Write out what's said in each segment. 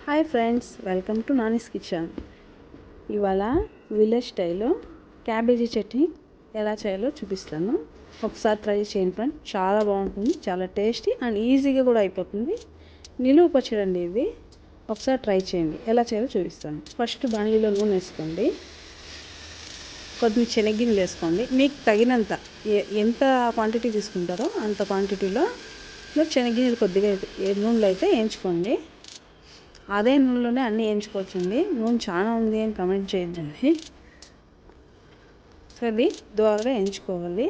Hi friends, welcome to Nani's kitchen. ఇవాళ village స్టైల్లో cabbage chutney ఎలా చేయాలో చూపిస్తాను. ఒకసారి ట్రై చేయండి ఫ్రెండ్స్, చాలా బాగుంటుంది, చాలా టేస్టీ అండ్ ఈజీగా కూడా అయిపోతుంది. నిలువ పచ్చడి అండి ఇది. ఒకసారి ట్రై చేయండి, ఎలా చేయాలో చూపిస్తాను. ఫస్ట్ బాణీలో నూనె వేసుకోండి, కొద్దిగా శనగగింజలు వేసుకోండి. మీకు తగినంత ఎంత క్వాంటిటీ తీసుకుంటారో అంత క్వాంటిటీలో శనగగింజలు కొద్దిగా నూనెలో అయితే వేయించుకోండి. అదే నూనెలోనే అన్నీ వేయించుకోవచ్చండి. నూనె చాలా ఉంది అని కమెంట్ చేయొద్దండి. సో అది దోరగా వేయించుకోవాలి.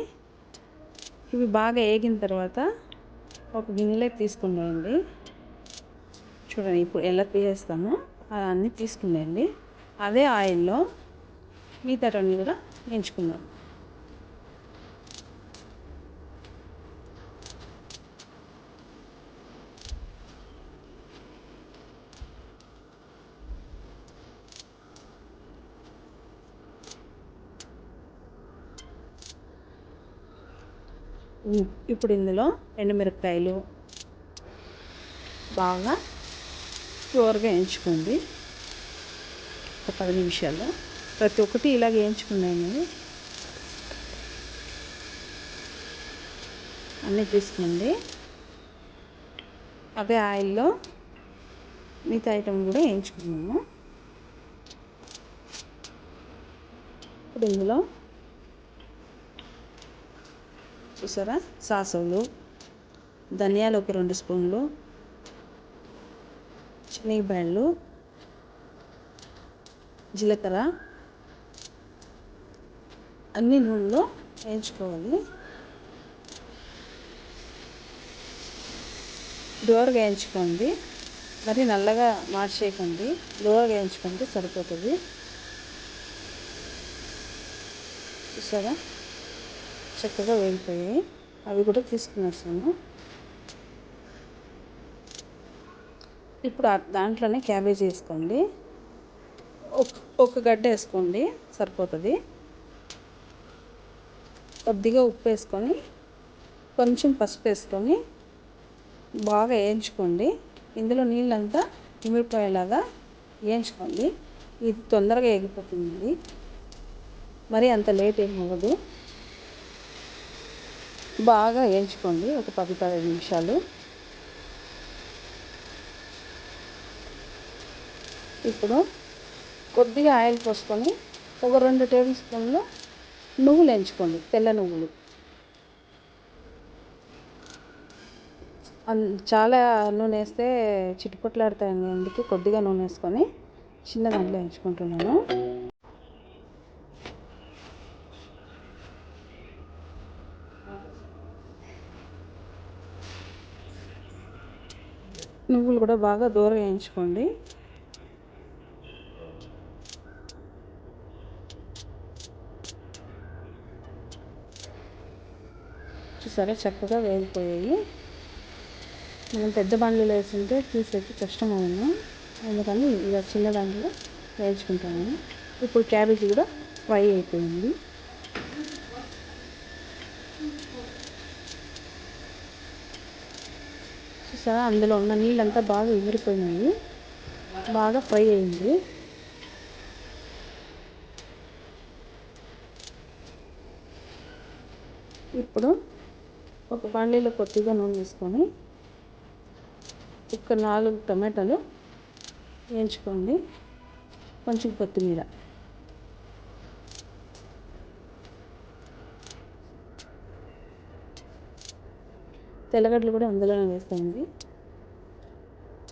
ఇవి బాగా వేగిన తర్వాత ఒక గిన్నెలోకి తీసుకునేయండి. చూడండి ఇప్పుడు ఎలా తీసేస్తామో అన్నీ తీసుకునేయండి. అదే ఆయిల్లో మిగతాటన్నీ కూడా వేయించుకుందాం. ఇప్పుడు ఇందులో ఎండుమిరపకాయలు బాగా దోరగా వేయించుకోండి. ఒక 10 నిమిషాలు ప్రతి ఒక్కటి ఇలాగ వేయించుకున్నాను. అన్నీ తీసుకోండి. అదే ఆయిల్లో మిగతా ఐటమ్ కూడా వేయించుకున్నాము. ఇప్పుడు ఇందులో చూసారా, సాసులు, ధనియాలు ఒక 2 స్పూన్లు, శనగబ్యాళ్ళు, జీలకర్ర అన్నీ నూనెలో వేయించుకోవాలి. దోరగా వేయించుకోండి, మరి నల్లగా మార్చేయకండి. దోరగా వేయించుకుంటే సరిపోతుంది. చూసారా, చక్కగా వేగిపోయాయి. అవి కూడా తీసుకునేస్తాను. ఇప్పుడు దాంట్లోనే క్యాబేజీ వేసుకోండి. ఒక గడ్డ వేసుకోండి, సరిపోతుంది. కొద్దిగా ఉప్పు వేసుకొని కొంచెం పసుపు వేసుకొని బాగా వేయించుకోండి. ఇందులో నీళ్ళంతా ఇమిరిపోయేలాగా వేయించుకోండి. ఇది తొందరగా వేగిపోతుంది, మరి అంత లేట్ ఏం అవ్వదు. బాగా వేయించుకోండి ఒక 10-15 నిమిషాలు. ఇప్పుడు కొద్దిగా ఆయిల్ పోసుకొని ఒక 2 టేబుల్ స్పూన్లు నువ్వులు వేయించుకోండి, తెల్ల నువ్వులు. చాలా నూనె వేస్తే చిటుపట్లాడతాయండి, అందుకే కొద్దిగా నూనె వేసుకొని చిన్న దాంట్లో వేయించుకుంటున్నాను. నువ్వులు కూడా బాగా దూరం వేయించుకోండి. చూసారా, చక్కగా వేగిపోయాయి. మనం పెద్ద బండ్లు వేస్తుంటే తీసేసి కష్టం అవును, అందుకని ఇక చిన్న దాంట్లో వేయించుకుంటాను. ఇప్పుడు క్యాబేజీ కూడా ఫ్రై అయిపోయింది. చూసారా, అందులో ఉన్న నీళ్ళంతా బాగా ఎగిరిపోయినాయి, బాగా ఫ్రై అయింది. ఇప్పుడు ఒక బాండీలో కొద్దిగా నూనె వేసుకొని ఒక 4 టమాటాలు వేయించుకోండి, కొంచెం కొత్తిమీర, తెల్లగడ్డలు కూడా అందులోనే వేసుకోండి.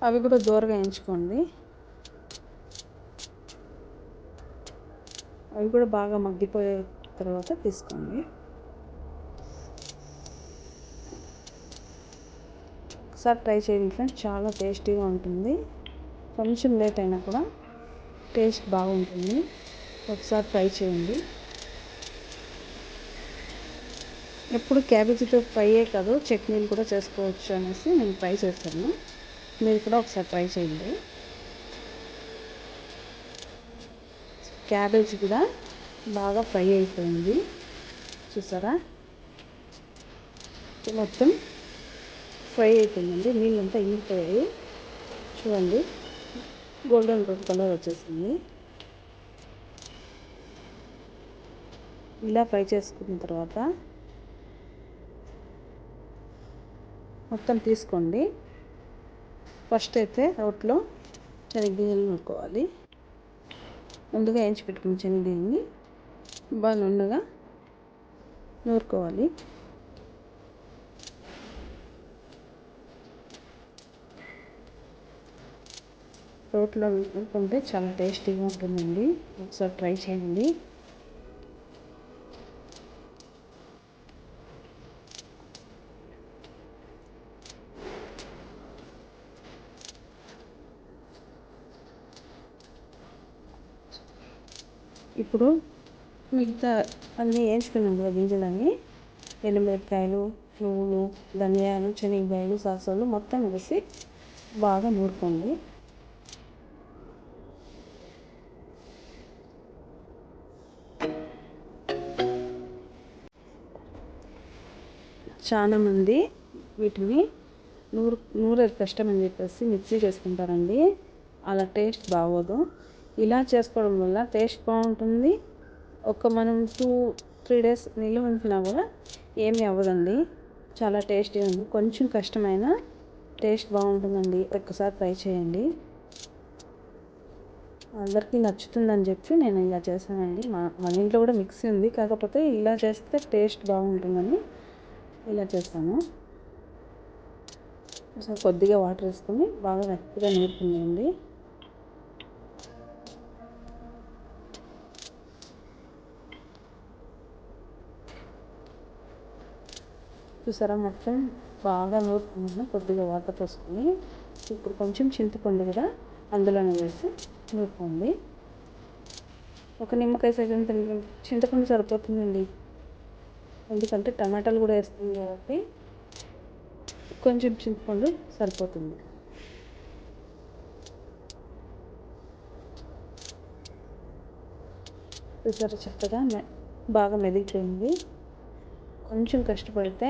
అవి కూడా దూరగా వేయించుకోండి. అవి కూడా బాగా మగ్గిపోయే తర్వాత తీసుకోండి. ఒకసారి ట్రై చేయండి ఫ్రెండ్స్, చాలా టేస్టీగా ఉంటుంది. కొంచెం లేట్ అయినా కూడా టేస్ట్ బాగుంటుంది. ఒకసారి ట్రై చేయండి. ఎప్పుడు క్యాబేజీతో ఫ్రైయే కాదు, చట్నీలు కూడా చేసుకోవచ్చు అనేసి నేను ట్రై చేస్తాను. మీరు కూడా ఒకసారి ట్రై చేయండి. క్యాబేజీ కూడా బాగా ఫ్రై అయిపోయింది. చూసారా, మొత్తం ఫ్రై అయిపోయిందండి, నీళ్ళంతా ఇంగిపోయాయి. చూడండి, గోల్డెన్ బ్రౌన్ కలర్ వచ్చేసింది. ఇలా ఫ్రై చేసుకున్న తర్వాత మొత్తం తీసుకోండి. ఫస్ట్ అయితే రోట్లో శనగగింజలు నూరుకోవాలి. ముందుగా వేయించి పెట్టుకున్న శనగగింజని బాగా నున్నగా నూరుకోవాలి. రోట్లో నూరుకుంటే చాలా టేస్టీగా ఉంటుందండి. ఒకసారి ట్రై చేయండి. ఇప్పుడు మిగతా అన్నీ వేయించుకున్నాం కదా గింజలన్నీ, ఎండుమిరపకాయలు, నువ్వులు, ధనియాలు, శనగకాయలు, సాసులు మొత్తం వేసి బాగా నూరుకోండి. చాలామంది వీటిని నూరేది కష్టం అని చెప్పేసి మిక్సీ చేసుకుంటారండి. అలా టేస్ట్ బాగోదు. ఇలా చేసుకోవడం వల్ల టేస్ట్ బాగుంటుంది. మనం 2-3 డేస్ నిల్వ ఉంచినా కూడా ఏమీ అవ్వదండి. చాలా టేస్టీగా ఉంది. కొంచెం కష్టమైన టేస్ట్ బాగుంటుందండి. ఒక్కసారి ట్రై చేయండి. అందరికీ నచ్చుతుందని చెప్పి నేను ఇలా చేశానండి. మన ఇంట్లో కూడా మిక్సీ ఉంది, కాకపోతే ఇలా చేస్తే టేస్ట్ బాగుంటుందని ఇలా చేస్తాను. కొద్దిగా వాటర్ వేసుకొని బాగా మెత్తగా నూరుకుందండి. చూసారా, మొత్తం బాగా నూరుకున్నాను. కొద్దిగా వాటర్ పోసుకొని ఇప్పుడు కొంచెం చింతపండు కూడా అందులోనే వేసి నూరుకోండి. ఒక నిమ్మకాయ సైజంత చింతపండు సరిపోతుందండి. ఎందుకంటే టమాటాలు కూడా వేస్తుంది కాబట్టి కొంచెం చింతపండు సరిపోతుంది. చూసారా, చక్కగా బాగా మెదిగిపోయింది. కొంచెం కష్టపడితే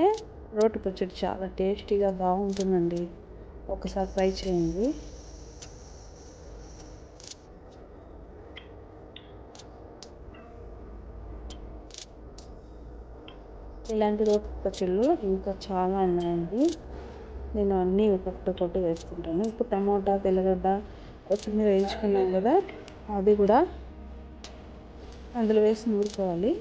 రోటి పచ్చడి చాలా టేస్టీగా బాగుంటుందండి. ఒకసారి ట్రై చేయండి. ఇలాంటి రోటి పచ్చళ్ళు ఇంకా చాలా ఉన్నాయండి. నేను అన్నీ ఒక్కొక్కటి వేసుకుంటాను. ఇప్పుడు టమోటా, తెల్లగడ్డ, కొత్తిమీర వేయించుకున్నాం కదా, అది కూడా అందులో వేసి నూరుకోవాలి.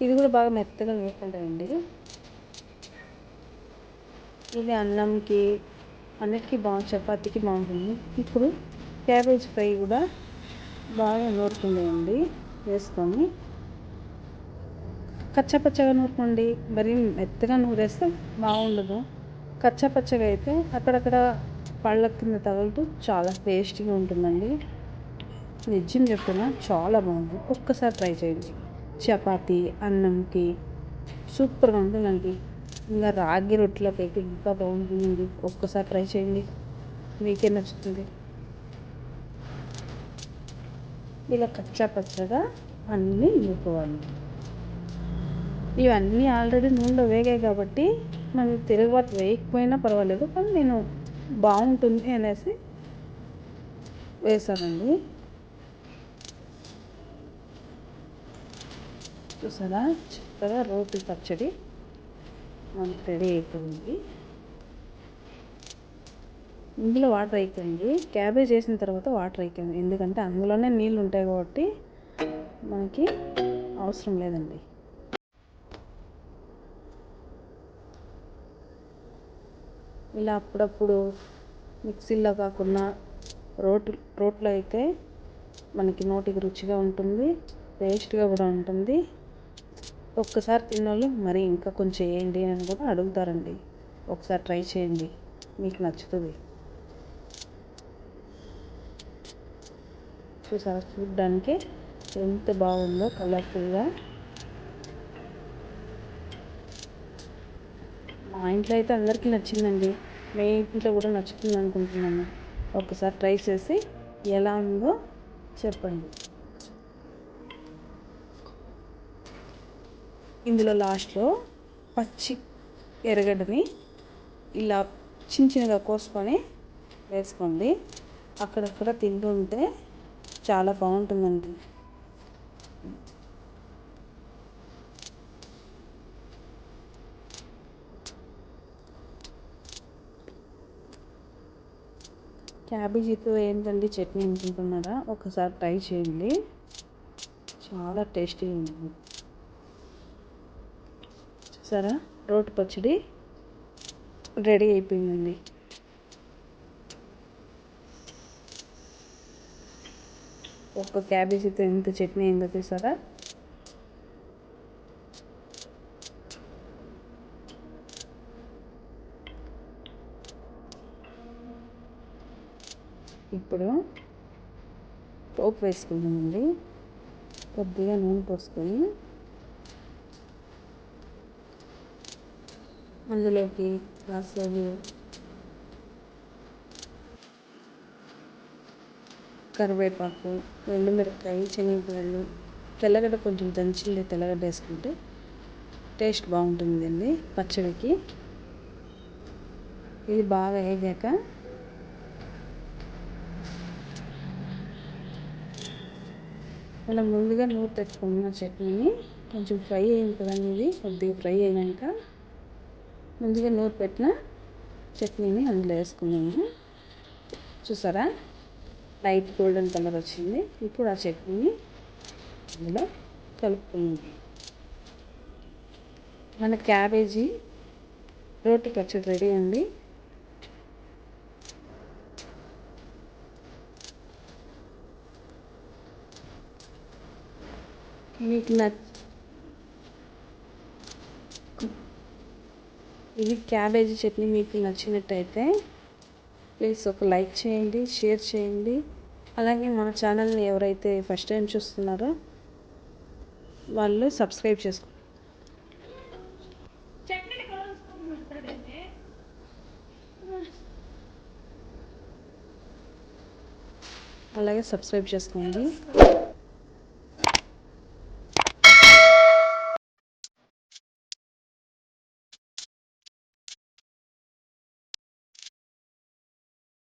ఇది కూడా బాగా మెత్తగా నూరుకుంటాయండి. ఇది అన్నంకి అన్నిటికీ చపాతీకి బాగుంటుంది. ఇప్పుడు క్యాబేజ్ ఫ్రై కూడా బాగా నూరుకుందండి. వేసుకొని కచ్చాపచ్చగా నూరుకోండి. మరి మెత్తగా నూరేస్తే బాగుండదు. కచ్చాపచ్చగా అయితే అక్కడక్కడ పళ్ళ కింద తగులుతూ చాలా టేస్టీగా ఉంటుందండి. నిజం చెప్తున్నా, చాలా బాగుంది. ఒక్కసారి ట్రై చేయండి. చపాతీ, అన్నంకి సూపర్గా ఉంటుందండి. ఇంకా రాగి రొట్టెలోకి అయితే ఇంకా బాగుంటుందండి. ఒక్కసారి ట్రై చేయండి, మీకే నచ్చుతుంది. ఇలా కచ్చాపచ్చగా అన్నీ నూరుకోవాలి. ఇవన్నీ ఆల్రెడీ నూనెలో వేగాయి కాబట్టి మనం తిరగబాటు వేయకపోయినా పర్వాలేదు, కానీ నేను బాగుంటుంది అనేసి వేసానండి. చూసారా, చక్కగా రోటి పచ్చడి మనకి రెడీ అయిపోయింది. ఇందులో వాటర్ అయిపోయింది. క్యాబేజ్ వేసిన తర్వాత వాటర్ అయిపోయింది, ఎందుకంటే అందులోనే నీళ్ళు ఉంటాయి కాబట్టి మనకి అవసరం లేదండి. ఇలా అప్పుడప్పుడు మిక్సీలో కాకుండా రోట్లో అయితే మనకి నోటికి రుచిగా ఉంటుంది, టేస్ట్గా కూడా ఉంటుంది. ఒక్కసారి తిన్నోళ్ళు మరి ఇంకా కొంచెం వేయండి అని కూడా అడుగుతారండి. ఒకసారి ట్రై చేయండి, మీకు నచ్చుతుంది. చూసారా, చూడడానికి ఎంత బాగుందో కలర్ఫుల్గా. మా ఇంట్లో అయితే అందరికీ నచ్చిందండి. మీ ఇంట్లో కూడా నచ్చుతుంది అనుకుంటున్నాను. ఒకసారి ట్రై చేసి ఎలా ఉందో చెప్పండి. ఇందులో లాస్ట్లో పచ్చి ఎర్రగడ్డని ఇలా చిన్న చిన్నగా కోసుకొని వేసుకోండి. అక్కడక్కడ తింటూ ఉంటే చాలా బాగుంటుందండి. క్యాబేజీతో ఏంటండి చట్నీ అనుకుంటున్నారా? ఒకసారి ట్రై చేయండి, చాలా టేస్టీగా ఉంటుంది. చూసారా, రోటి పచ్చడి రెడీ అయిపోయిందండి. ఒక్క క్యాబేజీతో ఎంత చట్నీ అయిందో చూసారా? ఇప్పుడు పోపు వేసుకుందామండి. కొద్దిగా నూనె పోసుకొని అందులోకి రాసాలు, కరివేపాకు, ఎండుమిరపకాయ, శనగపాయలు, తెల్లగడ్డ కొంచెం దంచింది తెల్లగడ్డ వేసుకుంటే టేస్ట్ బాగుంటుందండి పచ్చడికి. ఇది బాగా వేగాక మనం ముందుగా నూరు తెచ్చుకున్న చట్నీని కొంచెం ఫ్రై అయింది కదండి, ఇది కొద్దిగా ఫ్రై అయినాక ముందుగా నూరు పెట్టిన చట్నీని అందులో వేసుకున్నాము. చూసారా, లైట్ గోల్డెన్ కలర్ వచ్చింది. ఇప్పుడు ఆ చట్నీని అందులో కలుపుకున్నాము. మన క్యాబేజీ రోటి పచ్చడి రెడీ అండి. మీకు ఇది క్యాబేజీ చట్నీ మీకు నచ్చినట్టయితే ప్లీజ్ ఒక లైక్ చేయండి, షేర్ చేయండి. అలాగే మన ఛానల్ని ఎవరైతే ఫస్ట్ టైం చూస్తున్నారో వాళ్ళు సబ్స్క్రైబ్ చేసుకోండి. అలాగే సబ్స్క్రైబ్ చేసుకోండి.